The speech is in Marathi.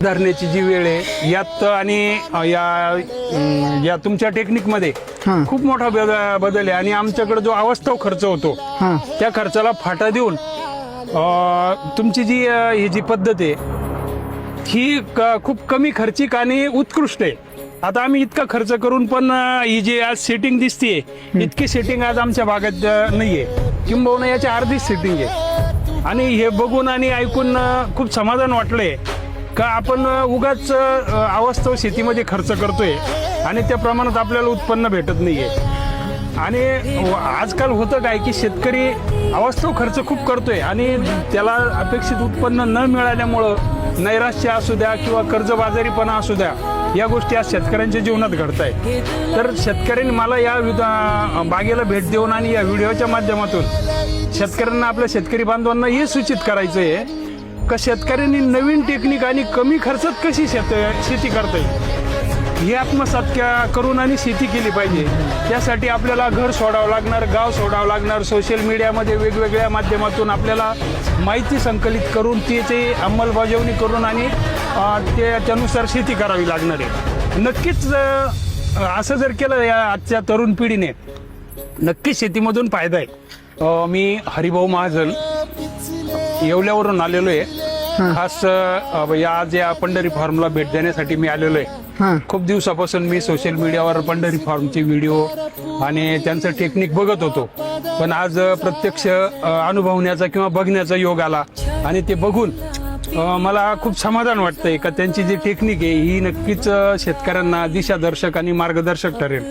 धरण्याची जी वेळ आहे यात आणि या तुमच्या टेक्निकमध्ये खूप मोठा बदल आहे. आणि आमच्याकडे जो अवास्तव खर्च होतो त्या खर्चाला फाटा देऊन तुमची ही जी पद्धत आहे ही खूप कमी खर्चिक आणि उत्कृष्ट आहे. आता आम्ही इतका खर्च करून पण ही जी आज सेटिंग दिसतीये इतकी सेटिंग आज आमच्या भागात नाहीये, किंबहुना याची अर्धी सेटिंग आहे. आणि हे बघून आणि ऐकून खूप समाधान वाटलंय का आपण उगाच अवास्तव शेतीमध्ये खर्च करतोय आणि त्या प्रमाणात आपल्याला उत्पन्न भेटत नाहीये. आणि आजकाल होतं काय की शेतकरी अवास्तव खर्च खूप करतोय आणि त्याला अपेक्षित उत्पन्न न मिळाल्यामुळं नैराश्य असू द्या किंवा कर्जबाजारीपणा असू द्या या गोष्टी आज शेतकऱ्यांच्या जीवनात घडत आहे. तर शेतकऱ्यांनी मला या बागेला भेट देऊन आणि या व्हिडिओच्या माध्यमातून शेतकऱ्यांना, आपल्या शेतकरी बांधवांना हे सूचित करायचं आहे का शेतकऱ्यांनी नवीन टेक्निक आणि कमी खर्चात कशी शेती करता येईल हे आत्मसात करून आणि शेती केली पाहिजे. त्यासाठी आपल्याला घर सोडावं लागणार, गाव सोडावं लागणार, सोशल मीडियामध्ये वेगवेगळ्या माध्यमातून आपल्याला माहिती संकलित करून त्याची अंमलबजावणी करून आणि त्यानुसार शेती करावी लागणार आहे. नक्कीच असं जर केलं या आजच्या तरुण पिढीने नक्कीच शेतीमधून फायदा आहे. मी हरिभाऊ महाजन येवल्यावरून आलेलो आहे. खास या पंढरी फार्मला भेट देण्यासाठी मी आलेलो आहे. खूप दिवसापासून मी सोशल मीडियावर पंढरी फार्मचे व्हिडिओ आणि त्यांचं टेक्निक बघत होतो, पण आज प्रत्यक्ष अनुभवण्याचा किंवा बघण्याचा योग आला आणि ते बघून मला खूप समाधान वाटतंय का त्यांची जी टेक्निक आहे ही नक्कीच शेतकऱ्यांना दिशादर्शक आणि मार्गदर्शक ठरेल.